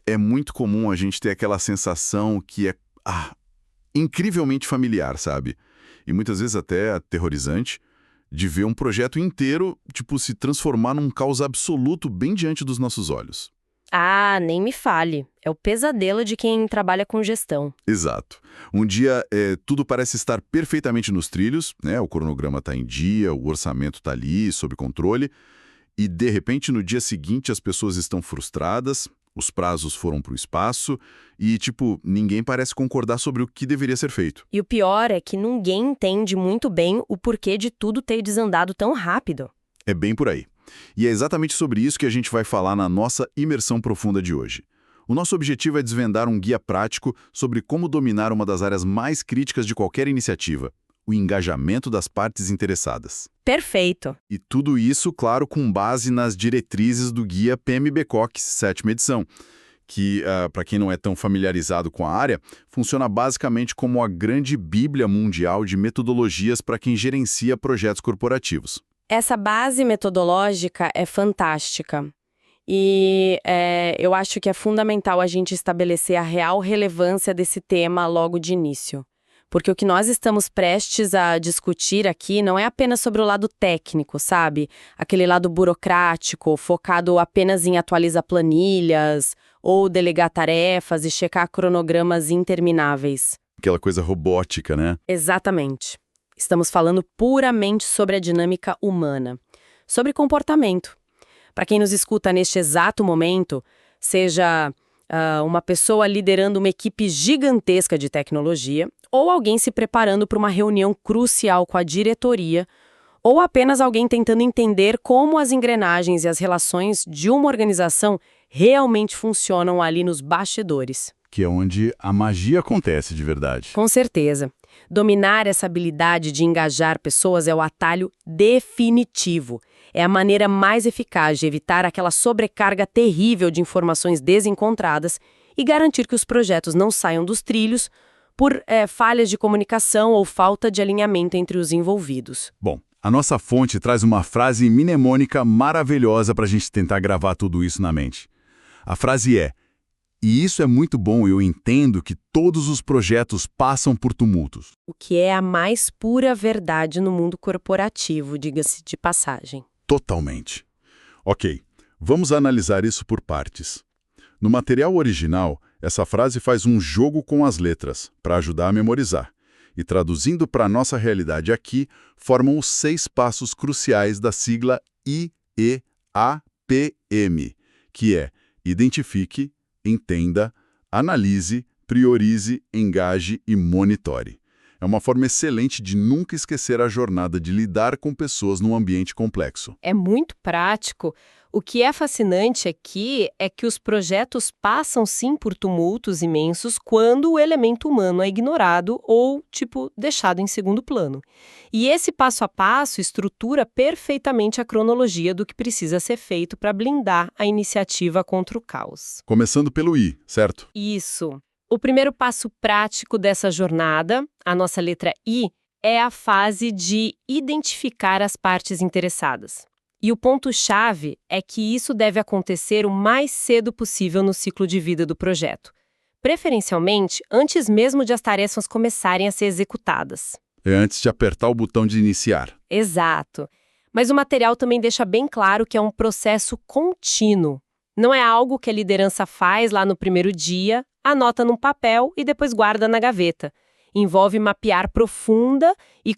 É muito comum a gente ter aquela sensação que é incrivelmente familiar, sabe? E muitas vezes até aterrorizante, de ver um projeto inteiro, tipo, se transformar num caos absoluto bem diante dos nossos olhos. Ah, nem me fale. É o pesadelo de quem trabalha com gestão. Exato. Um dia tudo parece estar perfeitamente nos trilhos, né? O cronograma está em dia, o orçamento está ali, sob controle, e de repente no dia seguinte as pessoas estão frustradas, os prazos foram para o espaço e, tipo, ninguém parece concordar sobre o que deveria ser feito. E o pior é que ninguém entende muito bem o porquê de tudo ter desandado tão rápido. É bem por aí. E é exatamente sobre isso que a gente vai falar na nossa imersão profunda de hoje. O nosso objetivo é desvendar um guia prático sobre como dominar uma das áreas mais críticas de qualquer iniciativa, o engajamento das partes interessadas. Perfeito. E tudo isso, claro, com base nas diretrizes do guia PMBOK, 7ª edição, que, para quem não é tão familiarizado com a área, funciona basicamente como a grande bíblia mundial de metodologias para quem gerencia projetos corporativos. Essa base metodológica é fantástica. E eu acho que é fundamental a gente estabelecer a real relevância desse tema logo de início. Porque o que nós estamos prestes a discutir aqui não é apenas sobre o lado técnico, sabe? Aquele lado burocrático, focado apenas em atualizar planilhas, ou delegar tarefas e checar cronogramas intermináveis. Aquela coisa robótica, né? Exatamente. Estamos falando puramente sobre a dinâmica humana, sobre comportamento. Para quem nos escuta neste exato momento, seja uma pessoa liderando uma equipe gigantesca de tecnologia, ou alguém se preparando para uma reunião crucial com a diretoria, ou apenas alguém tentando entender como as engrenagens e as relações de uma organização realmente funcionam ali nos bastidores. Que é onde a magia acontece de verdade. Com certeza. Dominar essa habilidade de engajar pessoas é o atalho definitivo. É a maneira mais eficaz de evitar aquela sobrecarga terrível de informações desencontradas e garantir que os projetos não saiam dos trilhos por falhas de comunicação ou falta de alinhamento entre os envolvidos. Bom, a nossa fonte traz uma frase mnemônica maravilhosa para a gente tentar gravar tudo isso na mente. A frase é: "E isso é muito bom, eu entendo que todos os projetos passam por tumultos." O que é a mais pura verdade no mundo corporativo, diga-se de passagem. Totalmente. Ok, vamos analisar isso por partes. No material original, essa frase faz um jogo com as letras, para ajudar a memorizar. E traduzindo para a nossa realidade aqui, formam os 6 passos cruciais da sigla IEAPM, que é: identifique, entenda, analise, priorize, engaje e monitore. É uma forma excelente de nunca esquecer a jornada de lidar com pessoas num ambiente complexo. É muito prático. O que é fascinante aqui é que os projetos passam sim por tumultos imensos quando o elemento humano é ignorado ou, deixado em segundo plano. E esse passo a passo estrutura perfeitamente a cronologia do que precisa ser feito para blindar a iniciativa contra o caos. Começando pelo I, certo? Isso. O primeiro passo prático dessa jornada, a nossa letra I, é a fase de identificar as partes interessadas. E o ponto-chave é que isso deve acontecer o mais cedo possível no ciclo de vida do projeto, preferencialmente antes mesmo de as tarefas começarem a ser executadas. É antes de apertar o botão de iniciar. Exato. Mas o material também deixa bem claro que é um processo contínuo. Não é algo que a liderança faz lá no primeiro dia, anota num papel e depois guarda na gaveta. Envolve mapear profunda e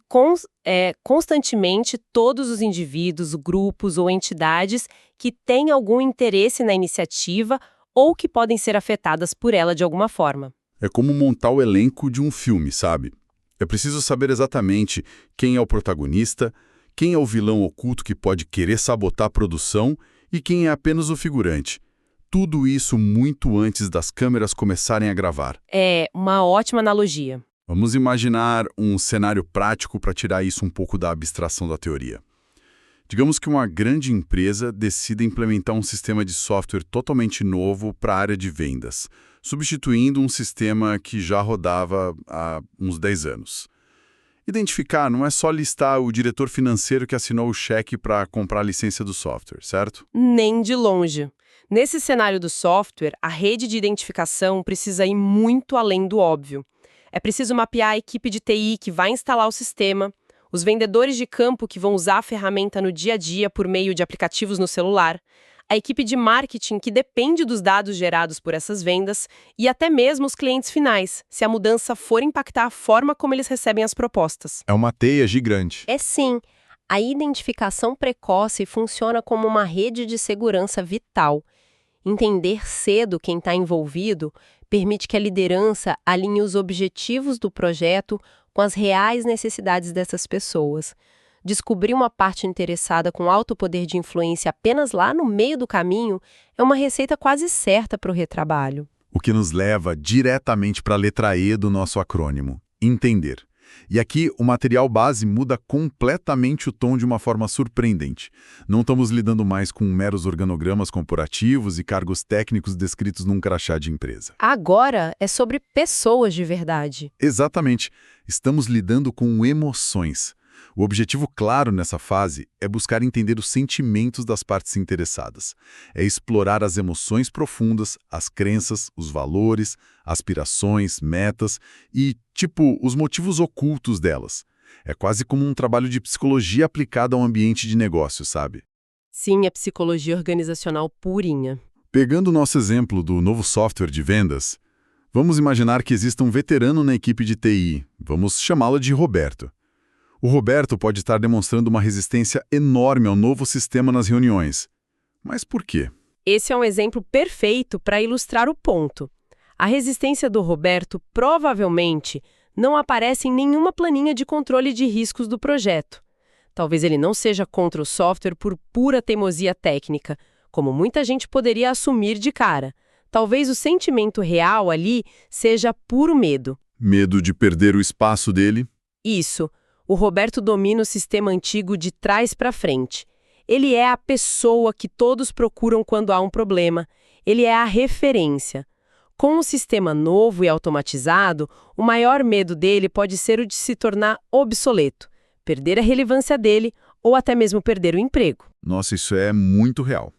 constantemente todos os indivíduos, grupos ou entidades que têm algum interesse na iniciativa ou que podem ser afetadas por ela de alguma forma. É como montar o elenco de um filme, sabe? É preciso saber exatamente quem é o protagonista, quem é o vilão oculto que pode querer sabotar a produção e quem é apenas o figurante. Tudo isso muito antes das câmeras começarem a gravar. É uma ótima analogia. Vamos imaginar um cenário prático para tirar isso um pouco da abstração da teoria. Digamos que uma grande empresa decida implementar um sistema de software totalmente novo para a área de vendas, substituindo um sistema que já rodava há uns 10 anos. Identificar não é só listar o diretor financeiro que assinou o cheque para comprar a licença do software, certo? Nem de longe. Nesse cenário do software, a rede de identificação precisa ir muito além do óbvio. É preciso mapear a equipe de TI que vai instalar o sistema, os vendedores de campo que vão usar a ferramenta no dia a dia por meio de aplicativos no celular, a equipe de marketing que depende dos dados gerados por essas vendas e até mesmo os clientes finais, se a mudança for impactar a forma como eles recebem as propostas. É uma teia gigante. É sim. A identificação precoce funciona como uma rede de segurança vital. Entender cedo quem está envolvido permite que a liderança alinhe os objetivos do projeto com as reais necessidades dessas pessoas. Descobrir uma parte interessada com alto poder de influência apenas lá no meio do caminho é uma receita quase certa para o retrabalho. O que nos leva diretamente para a letra E do nosso acrônimo, entender. E aqui o material base muda completamente o tom de uma forma surpreendente. Não estamos lidando mais com meros organogramas corporativos e cargos técnicos descritos num crachá de empresa. Agora é sobre pessoas de verdade. Exatamente. Estamos lidando com emoções. O objetivo claro nessa fase é buscar entender os sentimentos das partes interessadas. É explorar as emoções profundas, as crenças, os valores, aspirações, metas e, os motivos ocultos delas. É quase como um trabalho de psicologia aplicado ao ambiente de negócio, sabe? Sim, é psicologia organizacional purinha. Pegando o nosso exemplo do novo software de vendas, vamos imaginar que exista um veterano na equipe de TI. Vamos chamá-lo de Roberto. O Roberto pode estar demonstrando uma resistência enorme ao novo sistema nas reuniões. Mas por quê? Esse é um exemplo perfeito para ilustrar o ponto. A resistência do Roberto provavelmente não aparece em nenhuma planinha de controle de riscos do projeto. Talvez ele não seja contra o software por pura teimosia técnica, como muita gente poderia assumir de cara. Talvez o sentimento real ali seja puro medo. Medo de perder o espaço dele? Isso. O Roberto domina o sistema antigo de trás para frente. Ele é a pessoa que todos procuram quando há um problema. Ele é a referência. Com o sistema novo e automatizado, o maior medo dele pode ser o de se tornar obsoleto, perder a relevância dele ou até mesmo perder o emprego. Nossa, isso é muito real.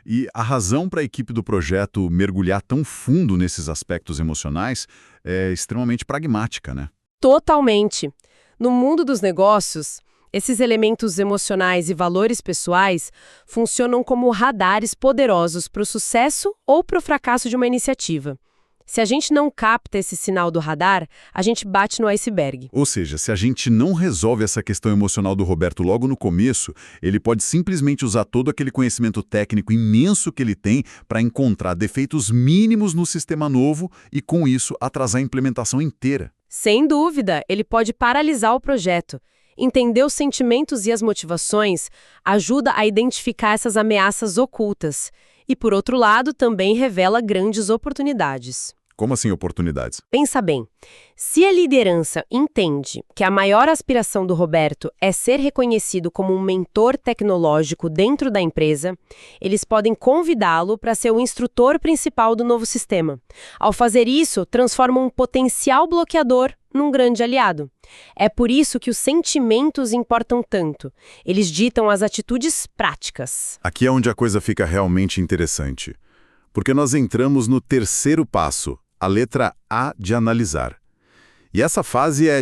E a razão para a equipe do projeto mergulhar tão fundo nesses aspectos emocionais é extremamente pragmática, né? Totalmente. No mundo dos negócios, esses elementos emocionais e valores pessoais funcionam como radares poderosos para o sucesso ou para o fracasso de uma iniciativa. Se a gente não capta esse sinal do radar, a gente bate no iceberg. Ou seja, se a gente não resolve essa questão emocional do Roberto logo no começo, ele pode simplesmente usar todo aquele conhecimento técnico imenso que ele tem para encontrar defeitos mínimos no sistema novo e, com isso, atrasar a implementação inteira. Sem dúvida, ele pode paralisar o projeto. Entender os sentimentos e as motivações ajuda a identificar essas ameaças ocultas. E, por outro lado, também revela grandes oportunidades. Como assim oportunidades? Pensa bem, se a liderança entende que a maior aspiração do Roberto é ser reconhecido como um mentor tecnológico dentro da empresa, eles podem convidá-lo para ser o instrutor principal do novo sistema. Ao fazer isso, transformam um potencial bloqueador num grande aliado. É por isso que os sentimentos importam tanto. Eles ditam as atitudes práticas. Aqui é onde a coisa fica realmente interessante. Porque nós entramos no terceiro passo, a letra A de analisar. E essa fase é,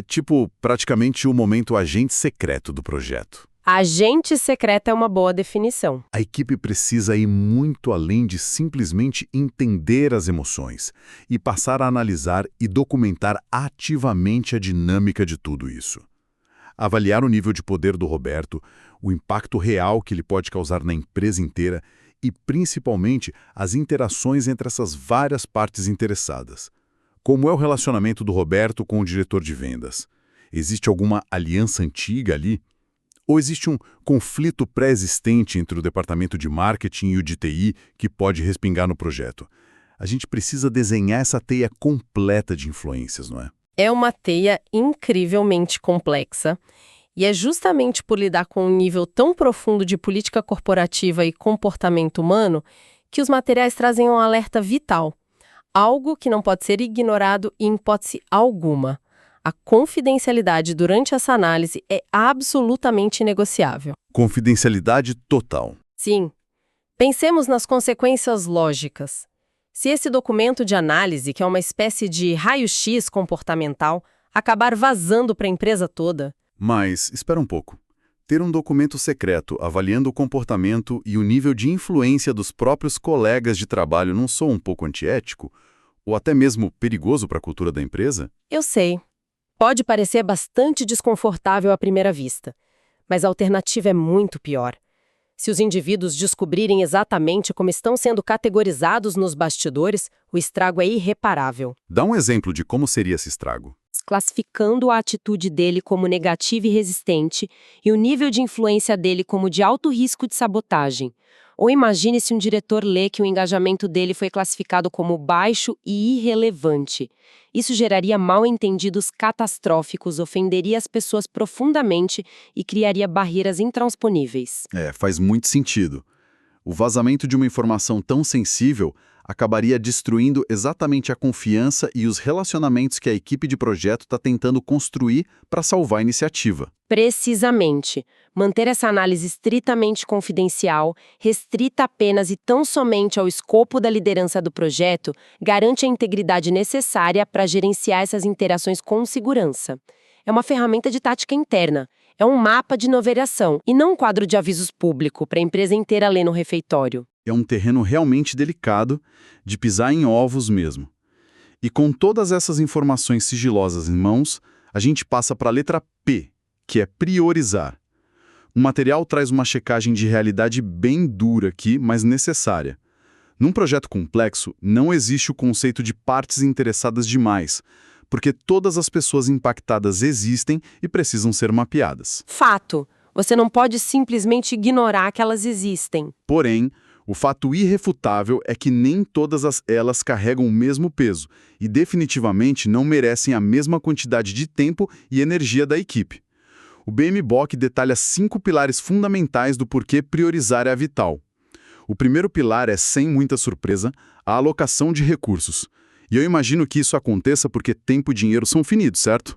praticamente o momento agente secreto do projeto. Agente secreto é uma boa definição. A equipe precisa ir muito além de simplesmente entender as emoções e passar a analisar e documentar ativamente a dinâmica de tudo isso. Avaliar o nível de poder do Roberto, o impacto real que ele pode causar na empresa inteira e, principalmente, as interações entre essas várias partes interessadas. Como é o relacionamento do Roberto com o diretor de vendas? Existe alguma aliança antiga ali? Ou existe um conflito pré-existente entre o departamento de marketing e o de TI que pode respingar no projeto? A gente precisa desenhar essa teia completa de influências, não é? É uma teia incrivelmente complexa. E é justamente por lidar com um nível tão profundo de política corporativa e comportamento humano que os materiais trazem um alerta vital. Algo que não pode ser ignorado em hipótese alguma. A confidencialidade durante essa análise é absolutamente negociável. Confidencialidade total. Sim. Pensemos nas consequências lógicas. Se esse documento de análise, que é uma espécie de raio-x comportamental, acabar vazando para a empresa toda... Mas, espera um pouco. Ter um documento secreto avaliando o comportamento e o nível de influência dos próprios colegas de trabalho não soa um pouco antiético? Ou até mesmo perigoso para a cultura da empresa? Eu sei. Pode parecer bastante desconfortável à primeira vista, mas a alternativa é muito pior. Se os indivíduos descobrirem exatamente como estão sendo categorizados nos bastidores, o estrago é irreparável. Dá um exemplo de como seria esse estrago. Classificando a atitude dele como negativa e resistente e o nível de influência dele como de alto risco de sabotagem. Ou imagine se um diretor lê que o engajamento dele foi classificado como baixo e irrelevante. Isso geraria mal-entendidos catastróficos, ofenderia as pessoas profundamente e criaria barreiras intransponíveis. Faz muito sentido. O vazamento de uma informação tão sensível acabaria destruindo exatamente a confiança e os relacionamentos que a equipe de projeto está tentando construir para salvar a iniciativa. Precisamente. Manter essa análise estritamente confidencial, restrita apenas e tão somente ao escopo da liderança do projeto, garante a integridade necessária para gerenciar essas interações com segurança. É uma ferramenta de tática interna. É um mapa de inovação e não um quadro de avisos público para a empresa inteira ler no refeitório. É um terreno realmente delicado, de pisar em ovos mesmo. E com todas essas informações sigilosas em mãos, a gente passa para a letra P, que é priorizar. O material traz uma checagem de realidade bem dura aqui, mas necessária. Num projeto complexo, não existe o conceito de partes interessadas demais, porque todas as pessoas impactadas existem e precisam ser mapeadas. Fato. Você não pode simplesmente ignorar que elas existem. Porém, o fato irrefutável é que nem todas elas carregam o mesmo peso e definitivamente não merecem a mesma quantidade de tempo e energia da equipe. O BMBOK detalha 5 pilares fundamentais do porquê priorizar é vital. O primeiro pilar é, sem muita surpresa, a alocação de recursos. E eu imagino que isso aconteça porque tempo e dinheiro são finitos, certo?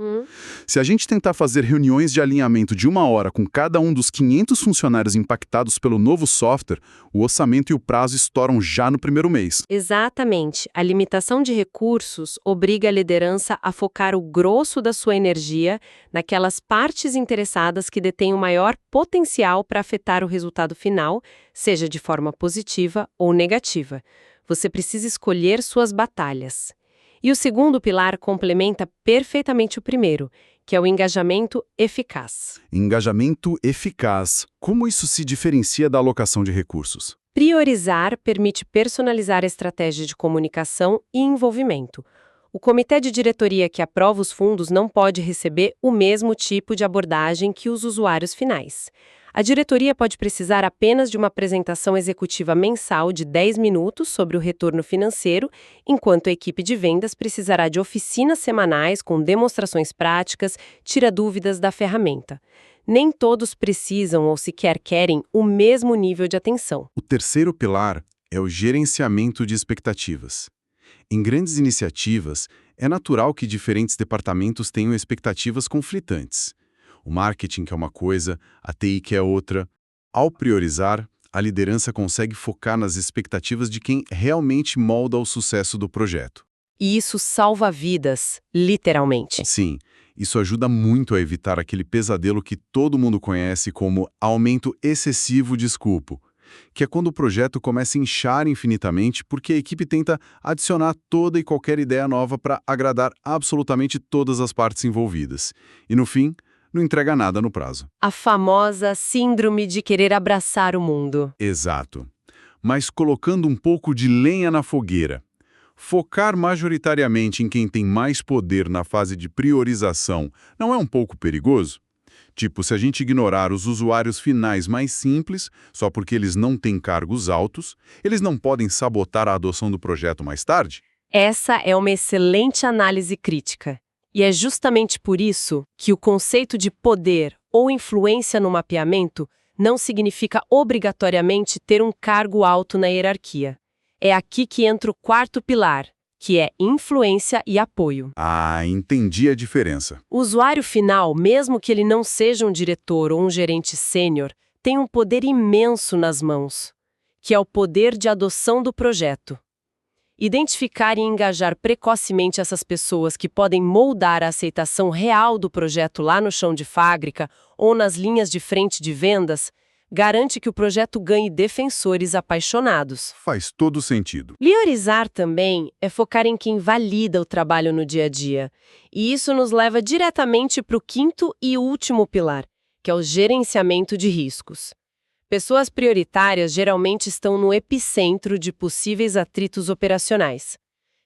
Se a gente tentar fazer reuniões de alinhamento de 1 hora com cada um dos 500 funcionários impactados pelo novo software, o orçamento e o prazo estouram já no primeiro mês. Exatamente. A limitação de recursos obriga a liderança a focar o grosso da sua energia naquelas partes interessadas que detêm o maior potencial para afetar o resultado final, seja de forma positiva ou negativa. Você precisa escolher suas batalhas. E o segundo pilar complementa perfeitamente o primeiro, que é o engajamento eficaz. Engajamento eficaz. Como isso se diferencia da alocação de recursos? Priorizar permite personalizar a estratégia de comunicação e envolvimento. O comitê de diretoria que aprova os fundos não pode receber o mesmo tipo de abordagem que os usuários finais. A diretoria pode precisar apenas de uma apresentação executiva mensal de 10 minutos sobre o retorno financeiro, enquanto a equipe de vendas precisará de oficinas semanais com demonstrações práticas, tira dúvidas da ferramenta. Nem todos precisam ou sequer querem o mesmo nível de atenção. O terceiro pilar é o gerenciamento de expectativas. Em grandes iniciativas, é natural que diferentes departamentos tenham expectativas conflitantes. O marketing quer uma coisa, a TI quer outra. Ao priorizar, a liderança consegue focar nas expectativas de quem realmente molda o sucesso do projeto. E isso salva vidas, literalmente. Sim, isso ajuda muito a evitar aquele pesadelo que todo mundo conhece como aumento excessivo de escopo, que é quando o projeto começa a inchar infinitamente porque a equipe tenta adicionar toda e qualquer ideia nova para agradar absolutamente todas as partes envolvidas. E no fim, não entrega nada no prazo. A famosa síndrome de querer abraçar o mundo. Exato. Mas colocando um pouco de lenha na fogueira. Focar majoritariamente em quem tem mais poder na fase de priorização não é um pouco perigoso? Tipo, se a gente ignorar os usuários finais mais simples, só porque eles não têm cargos altos, eles não podem sabotar a adoção do projeto mais tarde? Essa é uma excelente análise crítica. E é justamente por isso que o conceito de poder ou influência no mapeamento não significa obrigatoriamente ter um cargo alto na hierarquia. É aqui que entra o quarto pilar, que é influência e apoio. Ah, entendi a diferença. O usuário final, mesmo que ele não seja um diretor ou um gerente sênior, tem um poder imenso nas mãos. que é o poder de adoção do projeto. Identificar e engajar precocemente essas pessoas que podem moldar a aceitação real do projeto lá no chão de fábrica ou nas linhas de frente de vendas garante que o projeto ganhe defensores apaixonados. Faz todo sentido. Priorizar também é focar em quem valida o trabalho no dia a dia. E isso nos leva diretamente para o quinto e último pilar, que é o gerenciamento de riscos. Pessoas prioritárias geralmente estão no epicentro de possíveis atritos operacionais.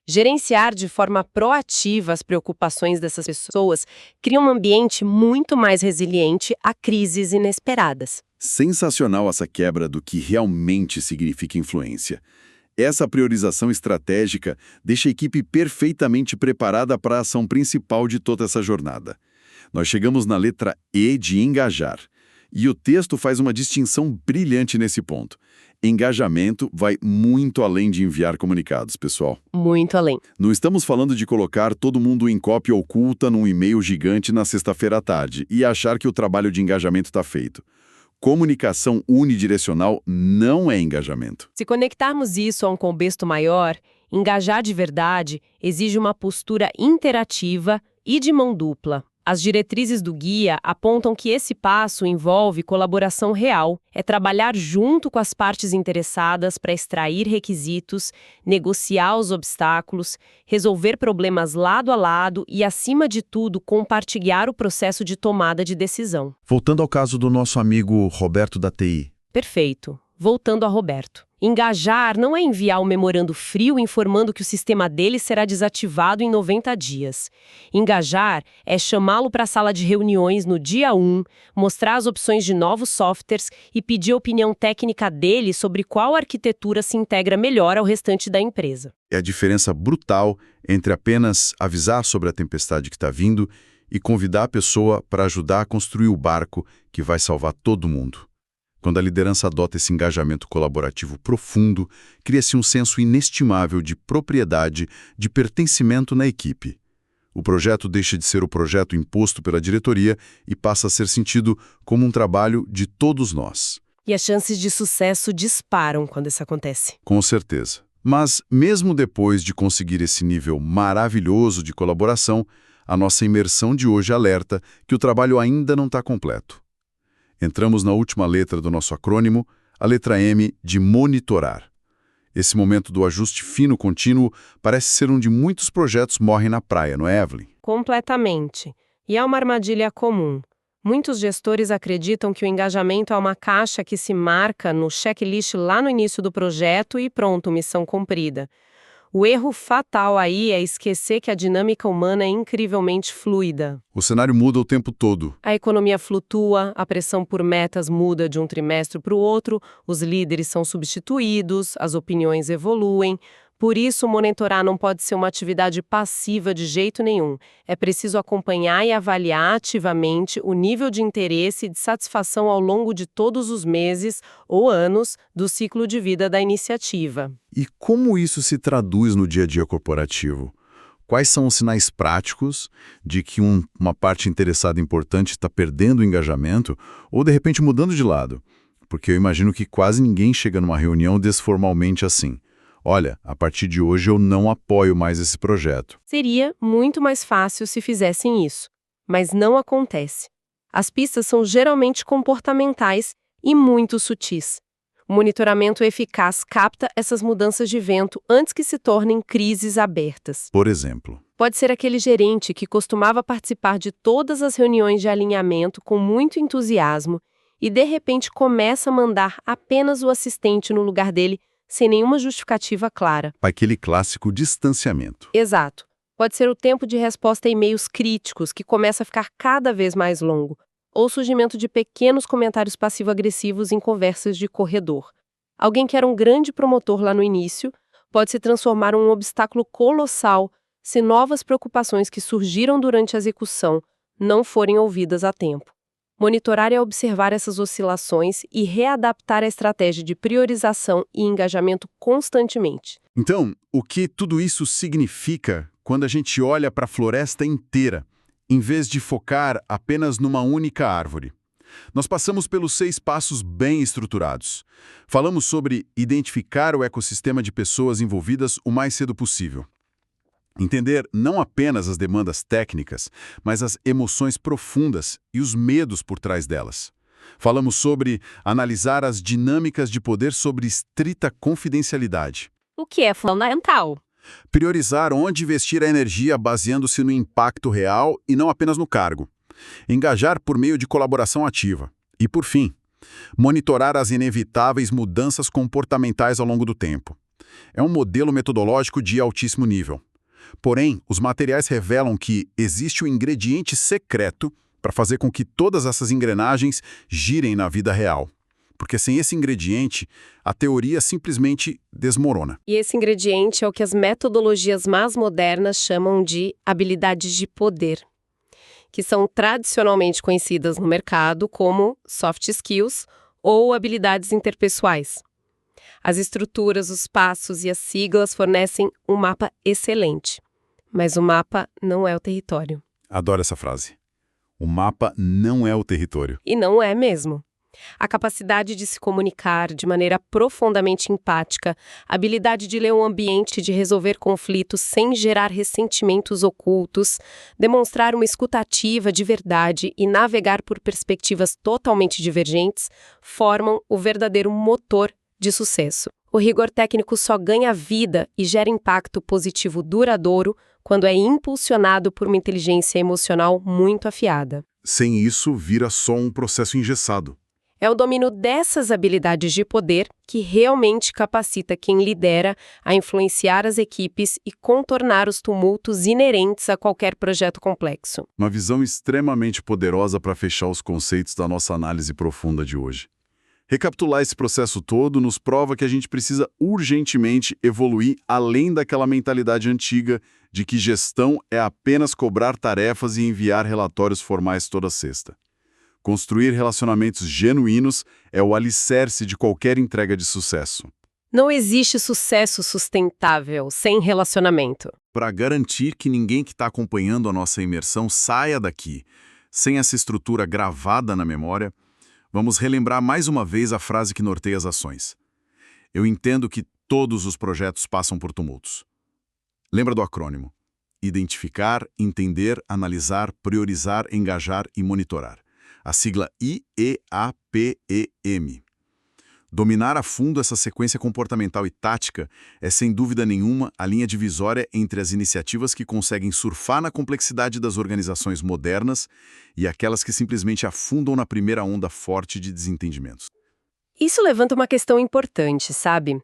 Gerenciar de forma proativa as preocupações dessas pessoas cria um ambiente muito mais resiliente a crises inesperadas. Sensacional essa quebra do que realmente significa influência. Essa priorização estratégica deixa a equipe perfeitamente preparada para a ação principal de toda essa jornada. Nós chegamos na letra E de engajar. E o texto faz uma distinção brilhante nesse ponto. Engajamento vai muito além de enviar comunicados, pessoal. Muito além. Não estamos falando de colocar todo mundo em cópia oculta num e-mail gigante na sexta-feira à tarde e achar que o trabalho de engajamento está feito. Comunicação unidirecional não é engajamento. Se conectarmos isso a um contexto maior, engajar de verdade exige uma postura interativa e de mão dupla. As diretrizes do guia apontam que esse passo envolve colaboração real, é trabalhar junto com as partes interessadas para extrair requisitos, negociar os obstáculos, resolver problemas lado a lado e, acima de tudo, compartilhar o processo de tomada de decisão. Voltando ao caso do nosso amigo Roberto da TI. Perfeito. Voltando a Roberto. Engajar não é enviar um memorando frio informando que o sistema dele será desativado em 90 dias. Engajar é chamá-lo para a sala de reuniões no dia 1, mostrar as opções de novos softwares e pedir a opinião técnica dele sobre qual arquitetura se integra melhor ao restante da empresa. É a diferença brutal entre apenas avisar sobre a tempestade que está vindo e convidar a pessoa para ajudar a construir o barco que vai salvar todo mundo. Quando a liderança adota esse engajamento colaborativo profundo, cria-se um senso inestimável de propriedade, de pertencimento na equipe. O projeto deixa de ser o projeto imposto pela diretoria e passa a ser sentido como um trabalho de todos nós. E as chances de sucesso disparam quando isso acontece. Com certeza. Mas, mesmo depois de conseguir esse nível maravilhoso de colaboração, a nossa imersão de hoje alerta que o trabalho ainda não está completo. Entramos na última letra do nosso acrônimo, a letra M de monitorar. Esse momento do ajuste fino contínuo parece ser onde muitos projetos morrem na praia, não é, Evelyn? Completamente. E é uma armadilha comum. Muitos gestores acreditam que o engajamento é uma caixa que se marca no checklist lá no início do projeto e pronto, missão cumprida. O erro fatal aí é esquecer que a dinâmica humana é incrivelmente fluida. O cenário muda o tempo todo. A economia flutua, a pressão por metas muda de um trimestre para o outro, os líderes são substituídos, as opiniões evoluem. Por isso, monitorar não pode ser uma atividade passiva de jeito nenhum. É preciso acompanhar e avaliar ativamente o nível de interesse e de satisfação ao longo de todos os meses ou anos do ciclo de vida da iniciativa. E como isso se traduz no dia a dia corporativo? Quais são os sinais práticos de que uma parte interessada importante está perdendo o engajamento ou, de repente, mudando de lado? Porque eu imagino que quase ninguém chega numa reunião desformalmente assim. Olha, a partir de hoje eu não apoio mais esse projeto. Seria muito mais fácil se fizessem isso, mas não acontece. As pistas são geralmente comportamentais e muito sutis. O monitoramento eficaz capta essas mudanças de vento antes que se tornem crises abertas. Por exemplo, pode ser aquele gerente que costumava participar de todas as reuniões de alinhamento com muito entusiasmo e de repente começa a mandar apenas o assistente no lugar dele sem nenhuma justificativa clara. Aquele clássico distanciamento. Exato. Pode ser o tempo de resposta a e-mails críticos, que começa a ficar cada vez mais longo, ou o surgimento de pequenos comentários passivo-agressivos em conversas de corredor. Alguém que era um grande promotor lá no início pode se transformar em um obstáculo colossal se novas preocupações que surgiram durante a execução não forem ouvidas a tempo. Monitorar é observar essas oscilações e readaptar a estratégia de priorização e engajamento constantemente. Então, o que tudo isso significa quando a gente olha para a floresta inteira, em vez de focar apenas numa única árvore? Nós passamos pelos 6 passos bem estruturados. Falamos sobre identificar o ecossistema de pessoas envolvidas o mais cedo possível. Entender não apenas as demandas técnicas, mas as emoções profundas e os medos por trás delas. Falamos sobre analisar as dinâmicas de poder sobre estrita confidencialidade. O que é fundamental? Priorizar onde investir a energia baseando-se no impacto real e não apenas no cargo. Engajar por meio de colaboração ativa. E, por fim, monitorar as inevitáveis mudanças comportamentais ao longo do tempo. É um modelo metodológico de altíssimo nível. Porém, os materiais revelam que existe um ingrediente secreto para fazer com que todas essas engrenagens girem na vida real. Porque sem esse ingrediente, a teoria simplesmente desmorona. E esse ingrediente é o que as metodologias mais modernas chamam de habilidades de poder, que são tradicionalmente conhecidas no mercado como soft skills ou habilidades interpessoais. As estruturas, os passos e as siglas fornecem um mapa excelente, mas o mapa não é o território. Adoro essa frase. O mapa não é o território. E não é mesmo. A capacidade de se comunicar de maneira profundamente empática, a habilidade de ler um ambiente, de resolver conflitos sem gerar ressentimentos ocultos, demonstrar uma escuta ativa de verdade e navegar por perspectivas totalmente divergentes, formam o verdadeiro motor de sucesso. O rigor técnico só ganha vida e gera impacto positivo duradouro quando é impulsionado por uma inteligência emocional muito afiada. Sem isso, vira só um processo engessado. É o domínio dessas habilidades de poder que realmente capacita quem lidera a influenciar as equipes e contornar os tumultos inerentes a qualquer projeto complexo. Uma visão extremamente poderosa para fechar os conceitos da nossa análise profunda de hoje. Recapitular esse processo todo nos prova que a gente precisa urgentemente evoluir além daquela mentalidade antiga de que gestão é apenas cobrar tarefas e enviar relatórios formais toda sexta. Construir relacionamentos genuínos é o alicerce de qualquer entrega de sucesso. Não existe sucesso sustentável sem relacionamento. Para garantir que ninguém que está acompanhando a nossa imersão saia daqui sem essa estrutura gravada na memória, vamos relembrar mais uma vez a frase que norteia as ações. Eu entendo que todos os projetos passam por tumultos. Lembra do acrônimo? Identificar, entender, analisar, priorizar, engajar e monitorar. A sigla IEAPEM. Dominar a fundo essa sequência comportamental e tática é, sem dúvida nenhuma, a linha divisória entre as iniciativas que conseguem surfar na complexidade das organizações modernas e aquelas que simplesmente afundam na primeira onda forte de desentendimentos. Isso levanta uma questão importante, sabe?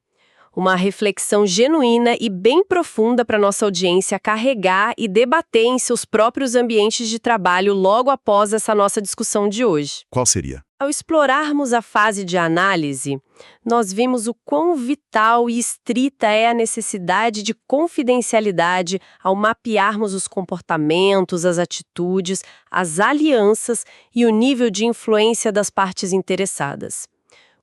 Uma reflexão genuína e bem profunda para nossa audiência carregar e debater em seus próprios ambientes de trabalho logo após essa nossa discussão de hoje. Qual seria? Ao explorarmos a fase de análise, nós vimos o quão vital e estrita é a necessidade de confidencialidade ao mapearmos os comportamentos, as atitudes, as alianças e o nível de influência das partes interessadas.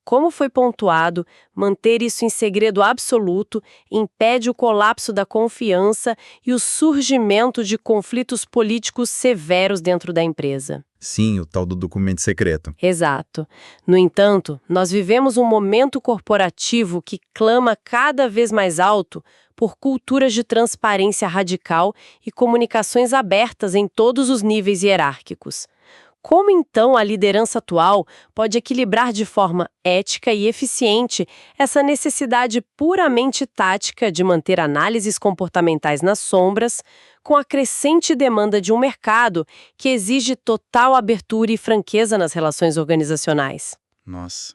Como foi pontuado, manter isso em segredo absoluto impede o colapso da confiança e o surgimento de conflitos políticos severos dentro da empresa. Sim, o tal do documento secreto. Exato. No entanto, nós vivemos um momento corporativo que clama cada vez mais alto por culturas de transparência radical e comunicações abertas em todos os níveis hierárquicos. Como, então, a liderança atual pode equilibrar de forma ética e eficiente essa necessidade puramente tática de manter análises comportamentais nas sombras, com a crescente demanda de um mercado que exige total abertura e franqueza nas relações organizacionais? Nossa,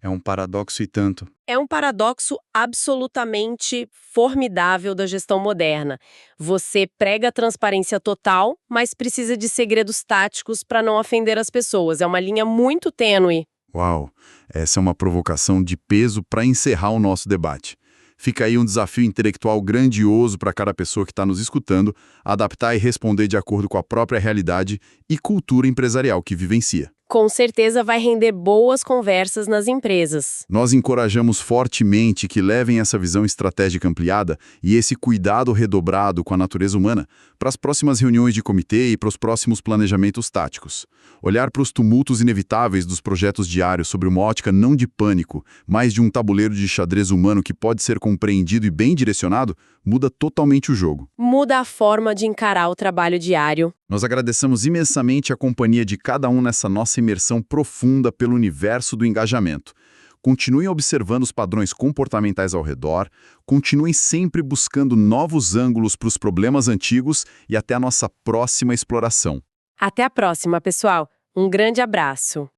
é um paradoxo e tanto. É um paradoxo absolutamente formidável da gestão moderna. Você prega a transparência total, mas precisa de segredos táticos para não ofender as pessoas. É uma linha muito tênue. Uau, essa é uma provocação de peso para encerrar o nosso debate. Fica aí um desafio intelectual grandioso para cada pessoa que está nos escutando, adaptar e responder de acordo com a própria realidade e cultura empresarial que vivencia. Com certeza vai render boas conversas nas empresas. Nós encorajamos fortemente que levem essa visão estratégica ampliada e esse cuidado redobrado com a natureza humana para as próximas reuniões de comitê e para os próximos planejamentos táticos. Olhar para os tumultos inevitáveis dos projetos diários sobre uma ótica não de pânico, mas de um tabuleiro de xadrez humano que pode ser compreendido e bem direcionado, muda totalmente o jogo. Muda a forma de encarar o trabalho diário. Nós agradecemos imensamente a companhia de cada um nessa nossa imersão profunda pelo universo do engajamento. Continuem observando os padrões comportamentais ao redor, continuem sempre buscando novos ângulos para os problemas antigos e até a nossa próxima exploração. Até a próxima, pessoal. Um grande abraço.